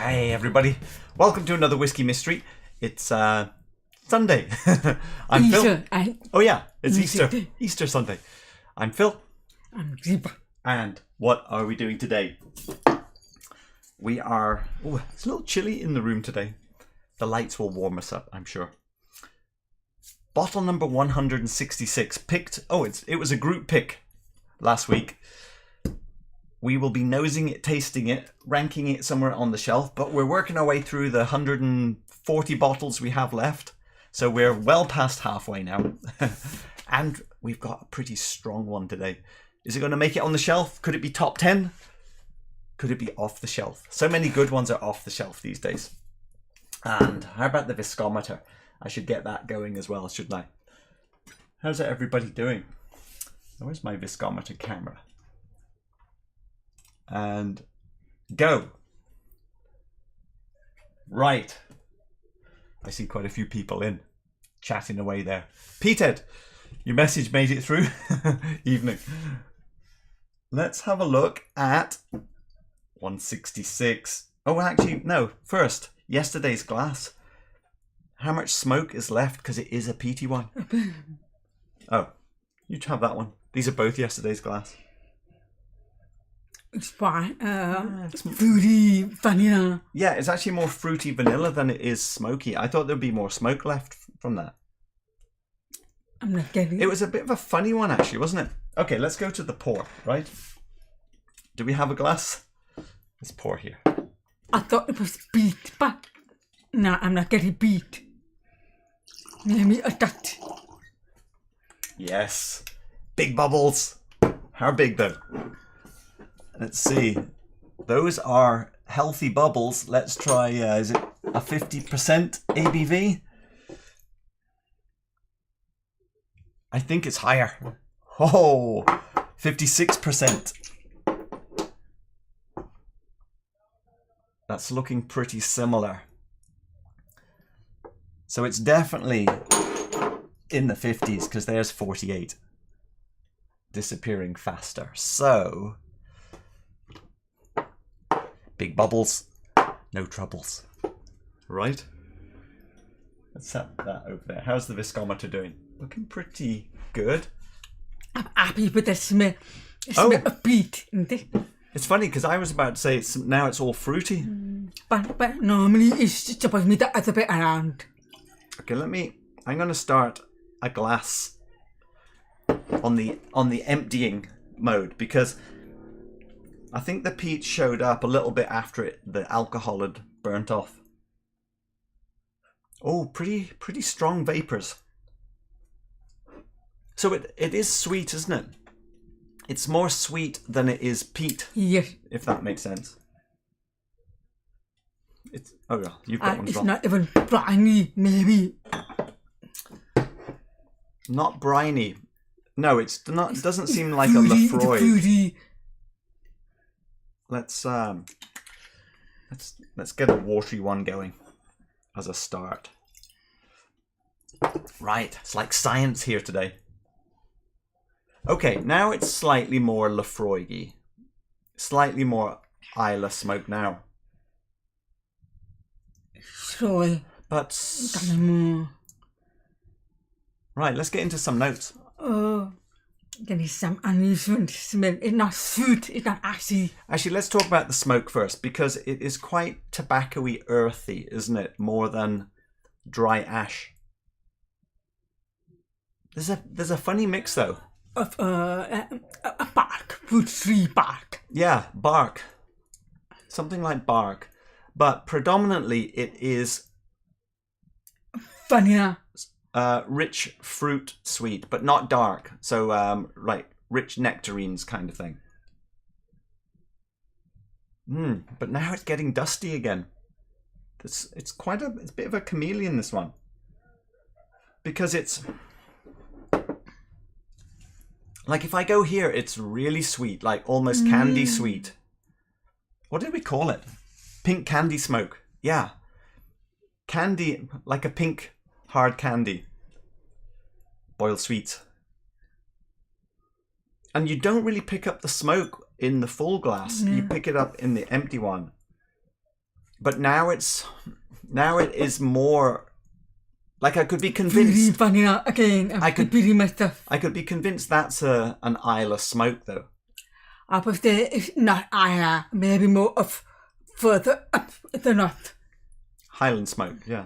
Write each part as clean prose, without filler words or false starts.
Hey everybody, welcome to another Whiskey Mystery. It's Sunday. I'm Easter. Phil. Oh yeah, it's Easter Sunday. I'm Phil. I'm Zip. And what are we doing today? We are... Oh, it's a little chilly in the room today. The lights will warm us up, I'm sure. Bottle number 166, picked... Oh, it was a group pick last week. We will be nosing it, tasting it, ranking it somewhere on the shelf, but we're working our way through the 140 bottles we have left. So we're well past halfway now. And we've got a pretty strong one today. Is it going to make it on the shelf? Could it be top 10? Could it be off the shelf? So many good ones are off the shelf these days. And how about the viscometer? I should get that going as well, shouldn't I? How's everybody doing? Where's my viscometer camera? And go. Right. I see quite a few people in, chatting away there. Petehead, your message made it through. Evening. Let's have a look at 166. Oh, actually, no. First, yesterday's glass. How much smoke is left? Because it is a peaty one. Oh, you have that one. These are both yesterday's glass. It's fine. It's fruity vanilla. Yeah, it's actually more fruity vanilla than it is smoky. I thought there'd be more smoke left from that. I'm not getting it. It was a bit of a funny one, actually, wasn't it? Okay, let's go to the pour, right? Do we have a glass? Let's pour here. I thought it was beet, but no, I'm not getting beet. Maybe a dot. Yes. Big bubbles. How big, though? Let's see. Those are healthy bubbles. Let's try, is it a 50% ABV? I think it's higher. Oh, 56%. That's looking pretty similar. So it's definitely in the 50s because there's 48. Disappearing faster. So... big bubbles, no troubles. Right? Let's set that over there. How's the viscometer doing? Looking pretty good. I'm happy with the smell. The smell of beet. It's funny because I was about to say now it's all fruity. But normally it's supposed to be the other way around. Okay, I'm going to start a glass on the emptying mode because I think the peat showed up a little bit after the alcohol had burnt off. Oh, pretty strong vapors. So it is sweet, isn't it? It's more sweet than it is peat. Yes. If that makes sense. Oh yeah, you've got one as well. It's not even briny, maybe. Not briny. No, it's not. It doesn't seem like a Laphroaig. Let's get a watery one going as a start. Right, it's like science here today. Okay, now it's slightly more Laphroaig-y. Slightly more Isla smoke now. Sure. But... right, let's get into some notes. There is some unusual smell. It's not sweet, it's not acid. Actually, let's talk about the smoke first, because it is quite tobacco-y, earthy, isn't it? More than dry ash. There's a funny mix, though. Of a bark, fruit tree bark. Yeah, bark. Something like bark. But predominantly it is... vanilla. Rich fruit sweet, but not dark. So, like rich nectarines kind of thing. But now it's getting dusty again. It's a bit of a chameleon, this one. Because it's... like if I go here, it's really sweet, like almost candy sweet. What did we call it? Pink candy smoke. Yeah. Candy, like a pink hard candy. Boiled sweets. And you don't really pick up the smoke in the full glass. You pick it up in the empty one. But now it is more like I could be convinced. Vanilla again. I could be myself. I could be convinced that's an Isla smoke though. But it's not Isla. Maybe more of further up the north. Highland smoke, yeah.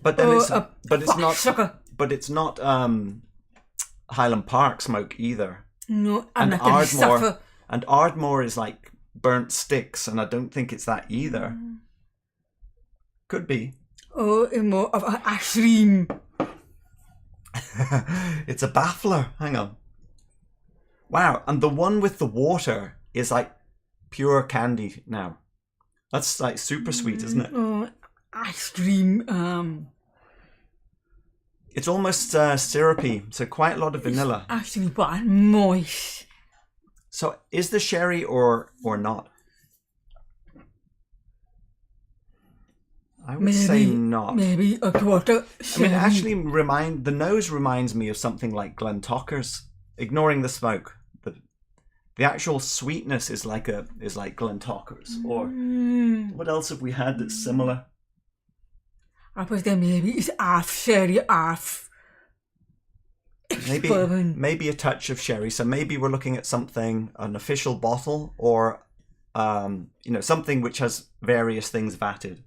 But then it's not. Sugar. But it's not Highland Park smoke either. No, I'm And not going to suffer. And Ardmore is like burnt sticks, and I don't think it's that either. Could be. Oh, more of a stream. It's a baffler. Hang on. Wow, and the one with the water is like pure candy now. That's like super sweet, isn't it? Oh, ice cream. It's almost syrupy, so quite a lot of vanilla. Actually, but moist. So is the sherry or not? I would say not. Maybe a quarter sherry. I mean, actually, the nose reminds me of something like Glentockers. Ignoring the smoke, the actual sweetness is like Glentockers. Or what else have we had that's similar? I was there. Maybe it's half sherry, half. Maybe a touch of sherry. So maybe we're looking at an official bottle, or something which has various things vatted.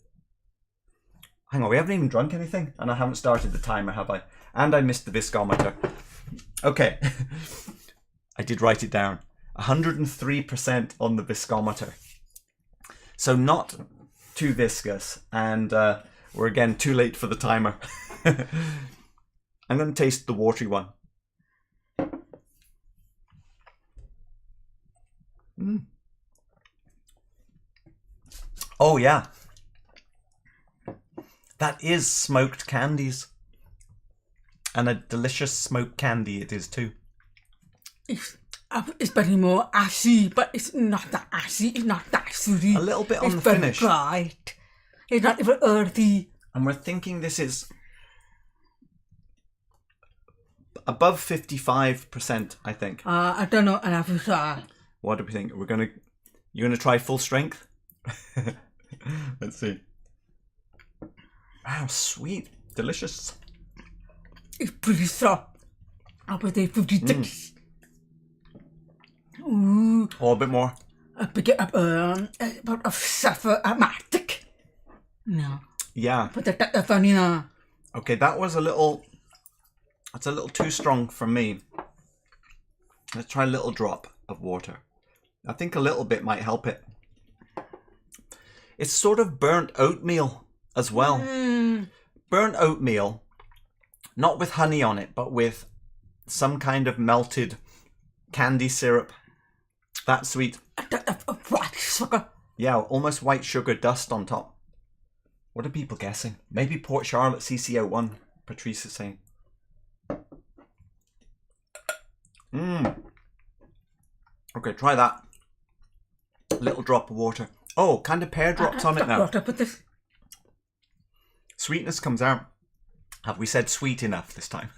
Hang on, we haven't even drunk anything, and I haven't started the timer, have I? And I missed the viscometer. Okay, I did write it down. 103% on the viscometer. So not too viscous, and we're again too late for the timer. I'm going to taste the watery one. Oh yeah. That is smoked candies. And a delicious smoked candy it is too. It's very more ashy, but it's not that ashy. It's not that sweet. A little bit on the finish. It's very bright. It's not even earthy. And we're thinking this is above 55%, I think. I don't know enough to try. What do we think? You're gonna try full strength? Let's see. Wow, sweet, delicious. It's pretty soft. But it's pretty thick. Ooh. Oh, a bit more. A bit of suffer aromatic. No. Yeah. But the vanilla. Okay, that's a little too strong for me. Let's try a little drop of water. I think a little bit might help it. It's sort of burnt oatmeal as well. Burnt oatmeal, not with honey on it, but with some kind of melted candy syrup. That's sweet. White sugar. Yeah, almost white sugar dust on top. What are people guessing? Maybe Port Charlotte CCO1, Patrice is saying. Okay, try that. A little drop of water. Oh, kind of pear drops on it now. Water, put this. Sweetness comes out. Have we said sweet enough this time?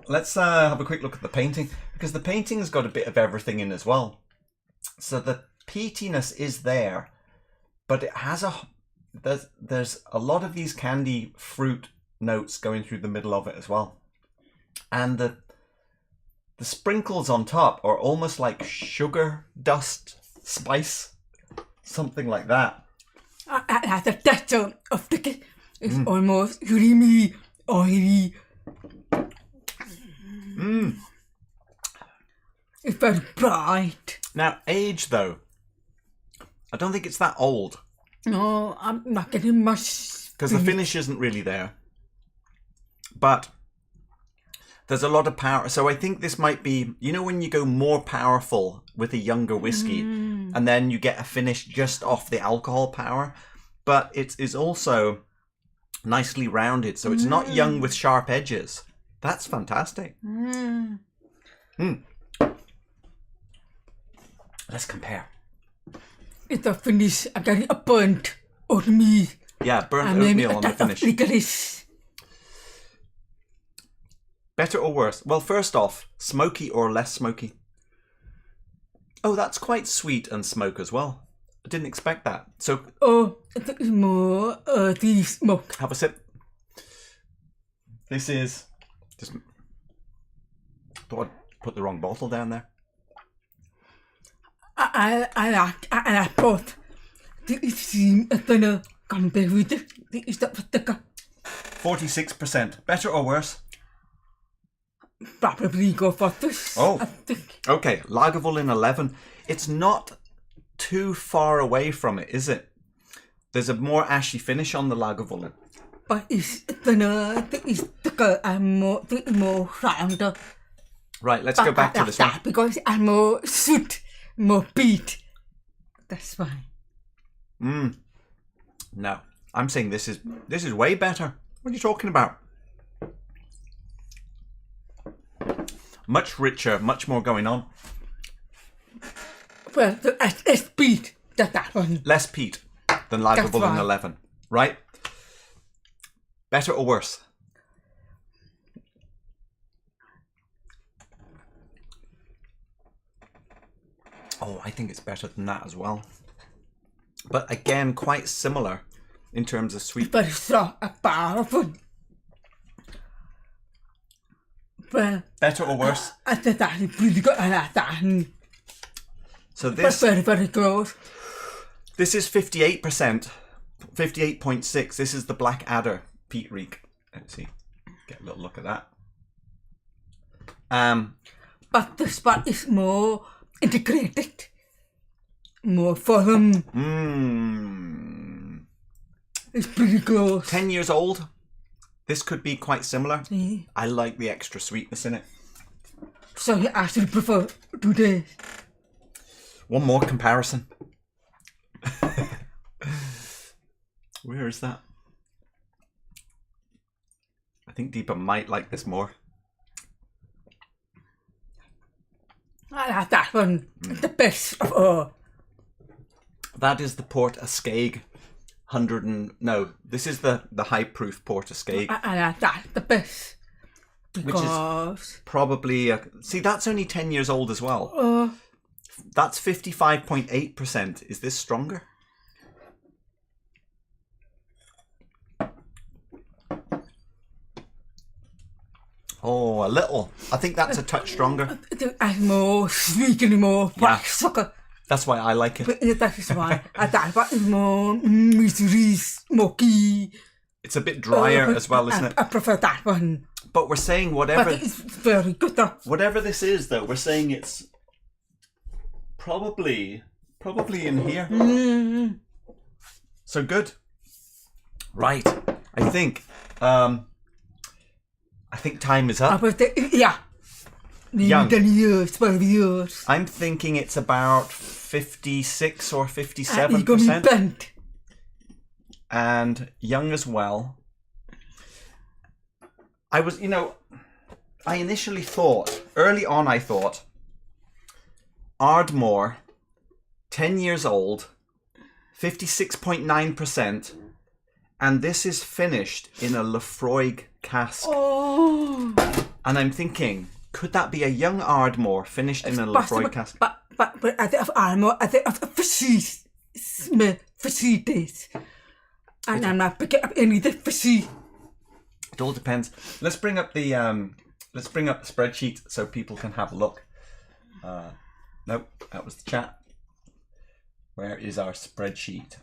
Let's have a quick look at the painting, because the painting's got a bit of everything in as well. So the peatiness is there, but it has there's a lot of these candy fruit notes going through the middle of it as well. And the sprinkles on top are almost like sugar dust, spice, something like that. The texture of the it's almost creamy, oily. It's very bright. Now, age though, I don't think it's that old. No, I'm not getting much. Because the finish isn't really there. But there's a lot of power. So I think this might be, when you go more powerful with a younger whiskey, and then you get a finish just off the alcohol power. But it is also nicely rounded, so it's not young with sharp edges. That's fantastic. Let's compare. It's a finish. I'm getting a burnt oatmeal. Yeah, burnt oatmeal on the finish. Licorice. Better or worse? Well, first off, smoky or less smoky? Oh, that's quite sweet and smoke as well. I didn't expect that. So, it's more the smoke. have a sip. This is just. Thought I'd put the wrong bottle down there. I like both. The seam at the Comparative. The is that particular. 46%. Better or worse? Probably go for this. Oh. I think. Okay, Lagavulin 11. It's not too far away from it, is it? There's a more ashy finish on the Lagavulin. But it's the more rounder. Right, let's go back to this one. Because I'm more sweet, more beat. That's fine. No, I'm saying this is way better. What are you talking about? Much richer, much more going on. Well, it's beat that one. Less peat than Lagavulin right. 11, right? Better or worse? Oh, I think it's better than that as well. But again, quite similar in terms of sweet. But it's not a powerful. Well, Better or worse? I think that is really good. I like that. So But this very, very close. this is 58%, 58.6. This is the Black Adder peat reek. Let's see, get a little look at that. But the spot is more integrated. More for them. It's pretty close. 10 years old. This could be quite similar. Yeah. I like the extra sweetness in it. So you actually prefer 2 days. One more comparison. Where is that? I think Deepa might like this more. I like that one. The best of all. That is the Port Ascaig 100 and... No, this is the high proof Port Ascaig. I like that the best. Because... Probably... see, that's only 10 years old as well. That's 55.8%. Is this stronger? Oh, a little. I think that's a touch stronger. I'm more sweet and more black sugar. That's why I like it. But that is why I like it. It's more misery, smoky. It's a bit drier as well, isn't it? I prefer that one. But we're saying whatever... But it's very good though. Whatever this is, though, we're saying it's probably in here. So good. Right. I think time is up. Yeah. Young. 10 years, 12 years. I'm thinking it's about 56 or You're 57%. going to be bent. And young as well. I was, I initially thought, early on I thought, Ardmore, 10 years old, 56.9%, and this is finished in a Laphroaig cask. Oh. And I'm thinking, could that be a young Ardmore finished in a Laphroaig cask? But I think of Ardmore, I think of facilities. And I'm not picking up any of the facilities. It all depends. Let's bring up the spreadsheet so people can have a look. Nope, that was the chat. Where is our spreadsheet?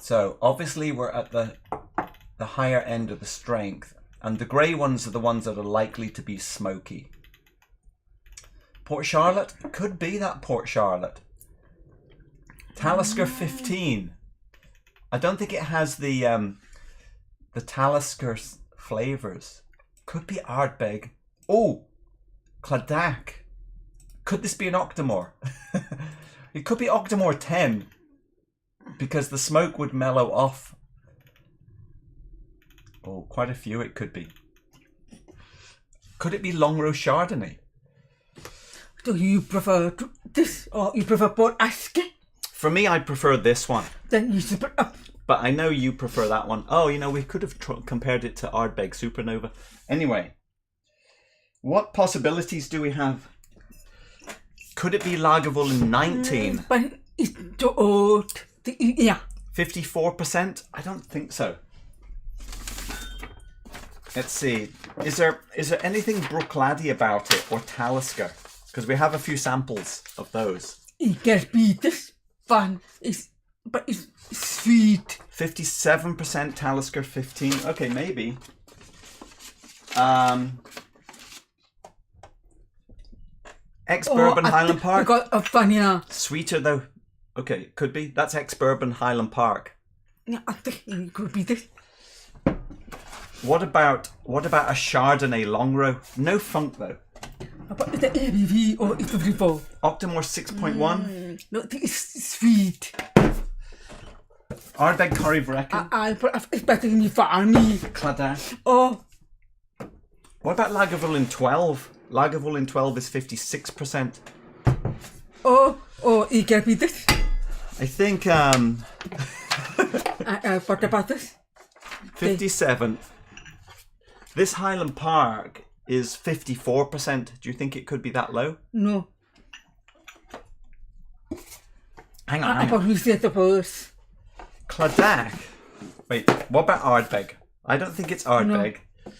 So obviously we're at the higher end of the strength, and the grey ones are the ones that are likely to be smoky. Port Charlotte could be that Port Charlotte. Talisker 15. I don't think it has the Talisker flavours. Could be Ardbeg. Oh, Ledaig. Could this be an Octomore? It could be Octomore 10, because the smoke would mellow off. Oh, quite a few it could be. Could it be Longrow Chardonnay? Do you prefer this or you prefer Port Ascaig? For me, I prefer this one. Then you should put up. But I know you prefer that one. Oh, we could have compared it to Ardbeg Supernova. Anyway, what possibilities do we have? Could it be Lagavulin 19? But it's too old. Yeah. 54%? I don't think so. Let's see. Is there anything Brookladdy about it or Talisker? Because we have a few samples of those. It gets beat this fun. But it's sweet. 57% Talisker, 15. Okay, maybe. Ex-Bourbon Highland Park. I got a funny. Sweeter though. Okay, could be. That's Ex-Bourbon Highland Park. Yeah, I think it could be this. What about a Chardonnay Longrow? No funk though. But the ABV or it's 54. Octomore 6.1. No, it's sweet. Ardbeg Curry Vrecken. It's better than you for me. Claddagh. Oh. What about Lagavulin 12? Lagavulin 12 is 56%. Oh, it can be this. I think What about this? 57. This Highland Park is 54%. Do you think it could be that low? No. Hang on. I probably said the first. Claddagh. Wait, what about Ardbeg? I don't think it's Ardbeg. No.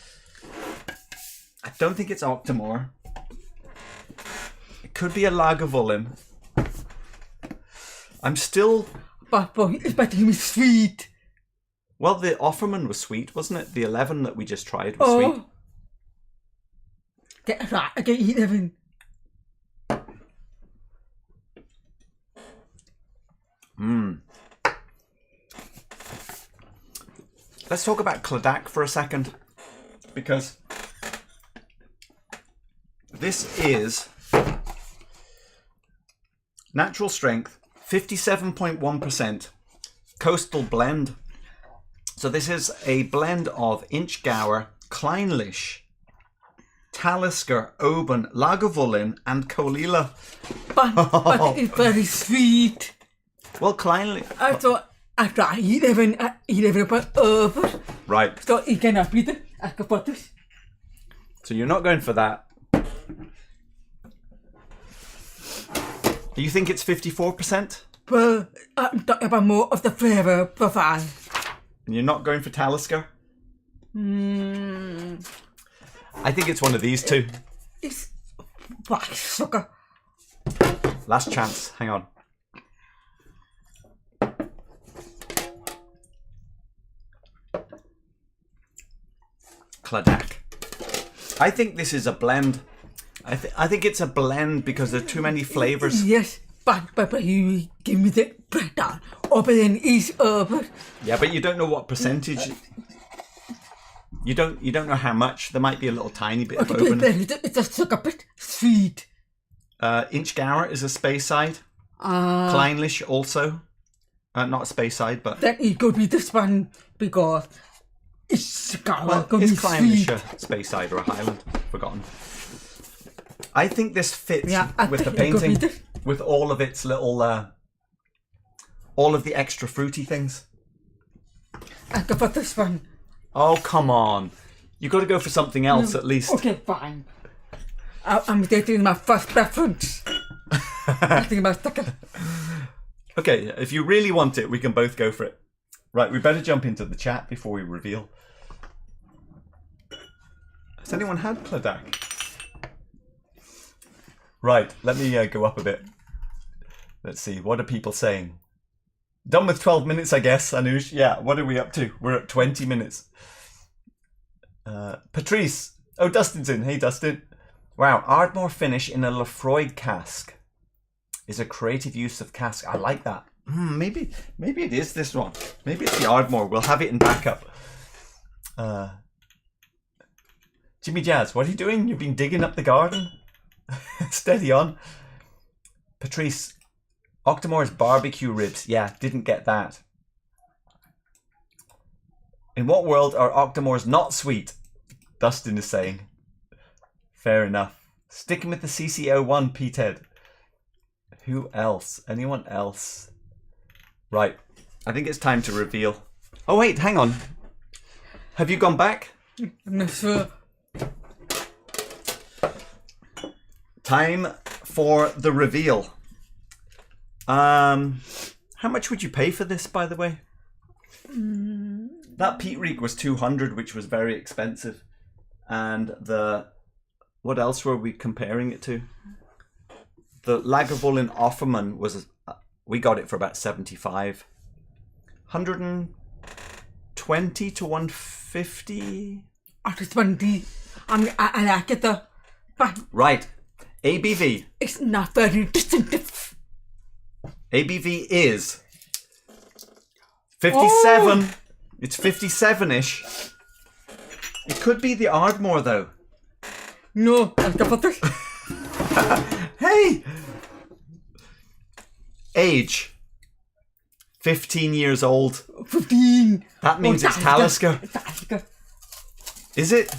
I don't think it's Octomore. It could be a Lagavulin. I'm still... But it's better to be sweet. Well, the Offerman was sweet, wasn't it? The 11 that we just tried was sweet. Get right, I get 11. Let's talk about Claddagh for a second, because this is natural strength, 57.1%, coastal blend. So this is a blend of Inchgower, Kleinlich, Talisker, Oban, Lagavulin, and Colilla. But it's very sweet. Well, Kleinlich... I thought after 11 but over. Right. So it cannot be the I can put this. So you're not going for that. You think it's 54%? Well, I'm talking about more of the flavour profile. And you're not going for Talisker? I think it's one of these two. It's black sugar. Last chance. Hang on. Claddagh. I think this is a blend. I think it's a blend because there are too many flavours. Yes, but you give me the breakdown. Open is over. Yeah, but you don't know what percentage. You don't know how much. There might be a little tiny bit of open. It's a sugar bit sweet. Inchgower is a Speyside. Kleinlich also. Not a Speyside, but... Then it could be this one because it's well, is Kleinlich a Speyside or a Highland? Forgotten. I think this fits with the painting. With all of its little... all of the extra fruity things. I go for this one. Oh, come on. You've got to go for something else at least. Okay, fine. I'm taking my first preference. I think my second. Okay, if you really want it, we can both go for it. Right, we better jump into the chat before we reveal. Has anyone had Claddagh? Right, let me go up a bit. Let's see, what are people saying? Done with 12 minutes, I guess, Anush. Yeah, what are we up to? We're at 20 minutes. Patrice. Oh, Dustin's in. Hey, Dustin. Wow, Ardmore finish in a Laphroaig cask is a creative use of cask. I like that. Maybe it is this one. Maybe it's the Ardmore. We'll have it in backup. Jimmy Jazz, what are you doing? You've been digging up the garden? Steady on. Patrice. Octomore's barbecue ribs. Yeah, didn't get that. In what world are Octomores not sweet? Dustin is saying. Fair enough. Sticking with the CC01, P-Ted. Who else? Anyone else? Right. I think it's time to reveal. Oh wait, hang on. Have you gone back? I'm not sure. Time for the reveal. How much would you pay for this, by the way? That peat reek was 200, which was very expensive. And what else were we comparing it to? The Lagavulin Offerman was, we got it for about 75. 120 to 150. It's 20. I like it though. But Right. ABV. it's not very distinctive. ABV is 57. Oh. It's 57-ish. It could be the Ardmore, though. No, I'll go for this. Hey! Age. 15 years old. 15. That means it's Talisker. Talisker. Is it?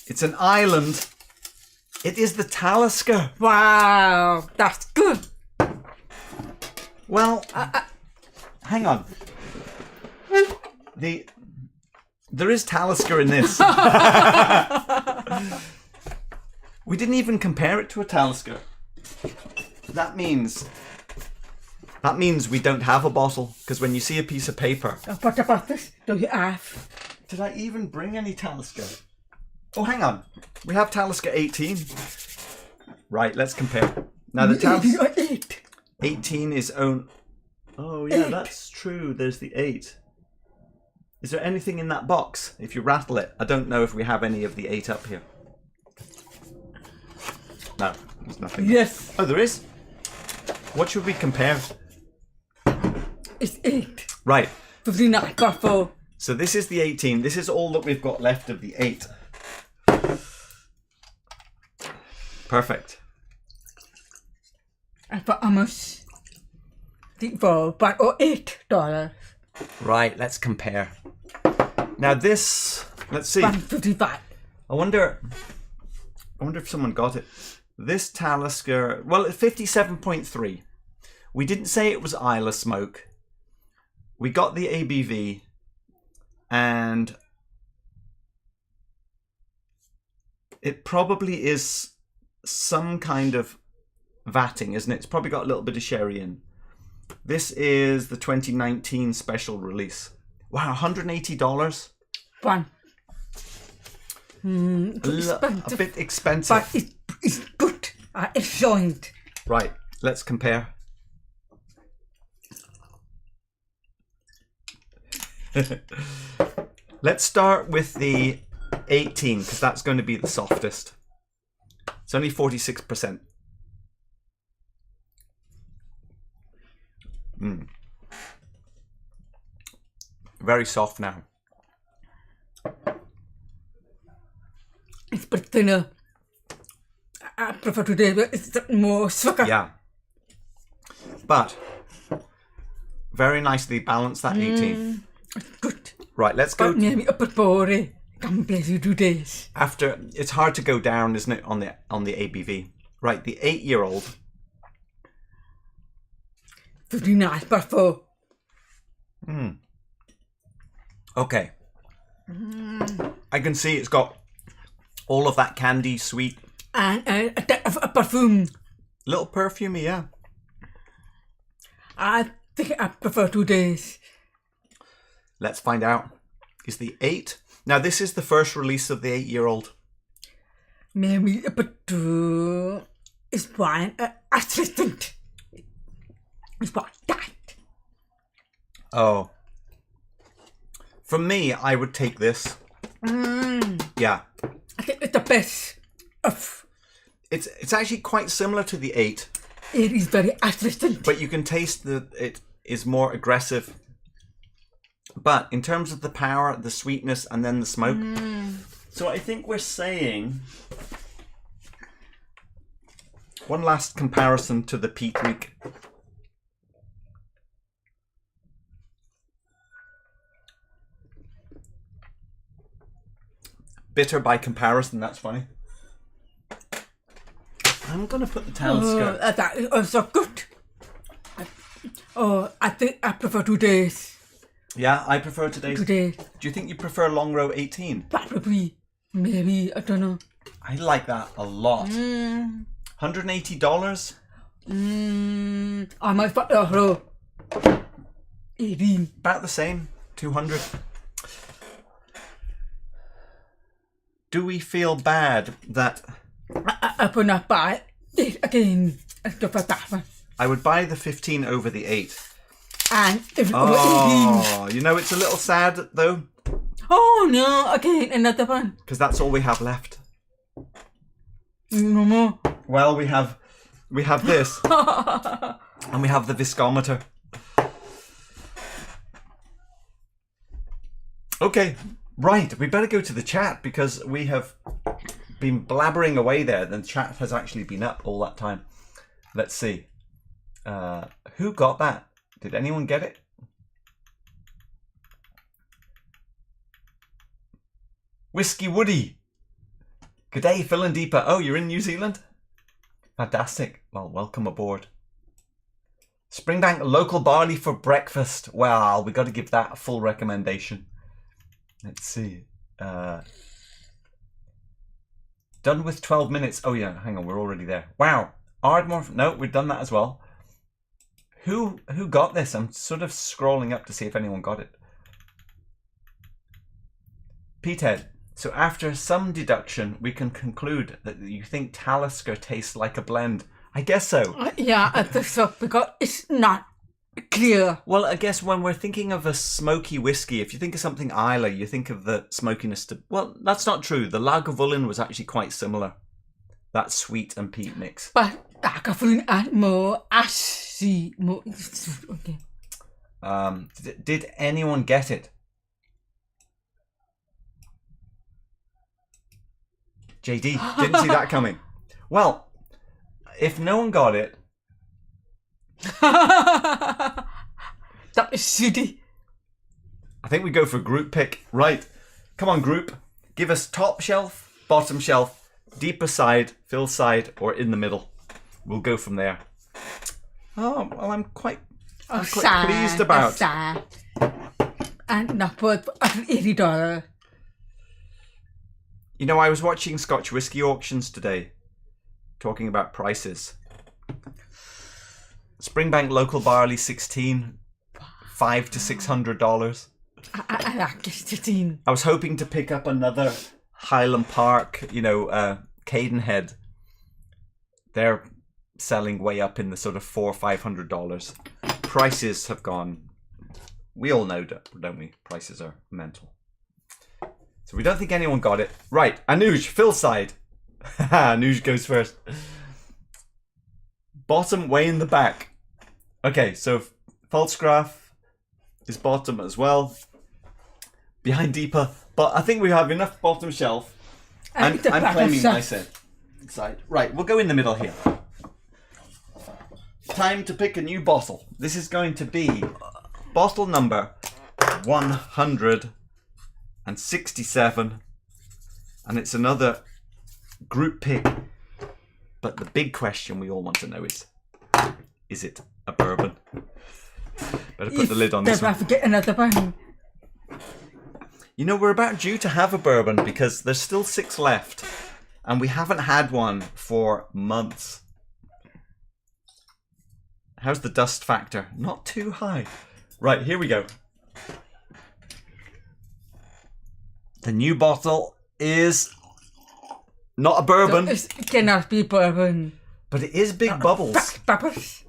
It's an island. It is the Talisker. Wow, that's good. Well, hang on. There is Talisker in this. We didn't even compare it to a Talisker. That means we don't have a bottle, because when you see a piece of paper... What about this? Do you have? Did I even bring any Talisker? Oh, hang on. We have Talisker 18. Right, let's compare. Now the Talisker 18 is own... Oh yeah, 8. That's true. There's the 8. Is there anything in that box? If you rattle it, I don't know if we have any of the 8 up here. No, there's nothing. Yes. Oh, there is? What should we compare? It's 8. Right. 59 got 4. So this is the 18. This is all that we've got left of the 8. Perfect. And for almost for about $8. Right, let's compare. Now this, let's see. 155. I wonder if someone got it. This Talisker, well, it's 57.3. We didn't say it was Isla Smoke. We got the ABV, and it probably is some kind of vatting, isn't it? It's probably got a little bit of sherry in. This is the 2019 special release. Wow, $180. One. A bit expensive. But it's good. It's joined. Right, let's compare. Let's start with the 18, because that's going to be the softest. It's only 46%. Very soft now. It's a bit thinner. I prefer today, but it's more swicker. Yeah. But very nicely balanced, that 18. It's good. Right, let's go. But maybe a bit boring. Can't bless you 2 days. After, it's hard to go down, isn't it, on the ABV. Right, the 8-year-old. 59 but 4. Okay. I can see it's got all of that candy, sweet. And a perfume. Little perfumey, yeah. I think I prefer 2 days. Let's find out. Is the 8? Now, this is the first release of the 8-year-old. Maybe a bit too... It's wine assistant. It's what that. Oh. For me, I would take this. Yeah. I think it's the best of... It's actually quite similar to the 8. It is very assistant. But you can taste that it is more aggressive. But in terms of the power, the sweetness, and then the smoke. So I think we're saying... One last comparison to the peat reek. Bitter by comparison, that's funny. I'm going to put the Talisker. That is also good. I think I prefer 2 days. Yeah, I prefer today's. 2 days. Do you think you prefer Longrow 18? Probably. Maybe. I don't know. I like that a lot. $180? I might fuck the row. 18. About the same. 200. Do we feel bad that I put not buy it again. Let's go for that one. I would buy the 15 over the 8? And if it Oh, you know, it's a little sad though, oh no, again, another one. because that's all we have left. No more. Well, we have this, and we have the viscometer. Okay, right, we better go to the chat because we have been blabbering away there. The chat has actually been up all that time. Let's see. Who got that? Did anyone get it? Whisky Woody. G'day, Phil and Deepa. Oh, you're in New Zealand? Fantastic. Well, welcome aboard. Springbank local barley for breakfast. Well, we got to give that a full recommendation. Let's see. Done with 12 minutes. Oh yeah, hang on, we're already there. Wow. Ardmore. No, we've done that as well. Who got this? I'm sort of scrolling up to see if anyone got it. Petehead. So after some deduction, we can conclude that you think Talisker tastes like a blend. I guess so. Yeah, I think so, because it's not clear. Well, I guess when we're thinking of a smoky whiskey, if you think of something Islay, you think of the smokiness to... Well, that's not true. The Lagavulin was actually quite similar. That sweet and peat mix. But I can feel it more ashy, more... Okay. Did anyone get it? JD, didn't see that coming. Well, if no one got it... That is shitty. I think we go for group pick. Right. Come on, group. Give us top shelf, bottom shelf, deeper side, fill side, or in the middle. We'll go from there. Oh, well, I'm quite pleased about. Sad. And not worth $80. You know, I was watching Scotch whisky auctions today, talking about prices. Springbank local barley 16, $500 to $600. I like it, 15. I was hoping to pick up another Highland Park, Cadenhead. They're selling way up in the sort of $400 or $500. Prices have gone. We all know, don't we? Prices are mental. So we don't think anyone got it. Right, Anuj, fill side. Anuj goes first. Bottom way in the back. Okay, so Falsgraf is bottom as well. Behind Deepa. But I think we have enough bottom shelf. I'm claiming my side. Right, we'll go in the middle here. Time to pick a new bottle. This is going to be bottle number 167. And it's another group pick. But the big question we all want to know is it a bourbon? Better put the lid on this one. Have to get another one. You know, we're about due to have a bourbon because there's still 6 left. And we haven't had one for months. How's the dust factor? Not too high. Right, here we go. The new bottle is not a bourbon. It cannot be bourbon. But it is big bubbles. Bubbles.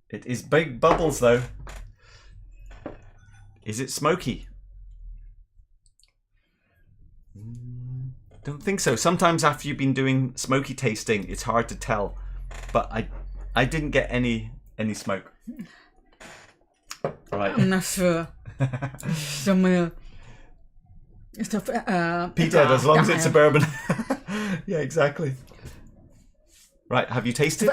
It is big bubbles, though. Is it smoky? Don't think so. Sometimes after you've been doing smoky tasting, it's hard to tell. But I didn't get any smoke. Right. I'm not sure. Somewhere. Peter, as long as it's a bourbon. Yeah, exactly. Right, have you tasted?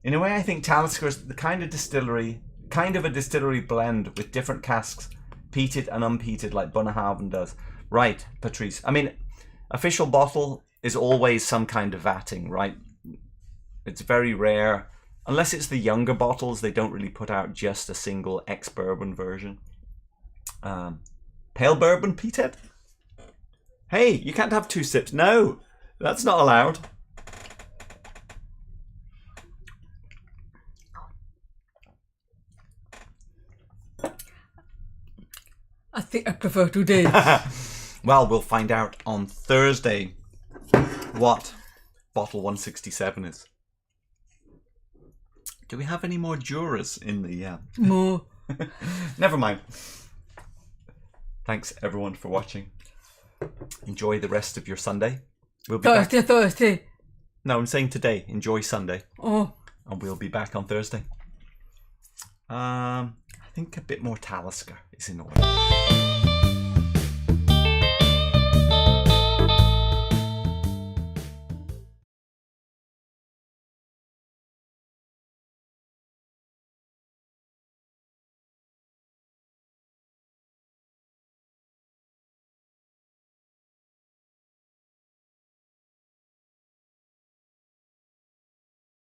In a way, I think Talisker is the kind of a distillery blend with different casks, peated and unpeated, like Bunnahabhain does. Right, Patrice. I mean, official bottle is always some kind of vatting, right? It's very rare. Unless it's the younger bottles, they don't really put out just a single ex-bourbon version. Pale bourbon, Petehead? Hey, you can't have 2 sips. No, that's not allowed. I think I prefer today. Well, we'll find out on Thursday what bottle 167 is. Do we have any more jurors in the... More. Never mind. Thanks, everyone, for watching. Enjoy the rest of your Sunday. We'll be back. Thursday. No, I'm saying today. Enjoy Sunday. Oh. And we'll be back on Thursday. I think a bit more Talisker is in order.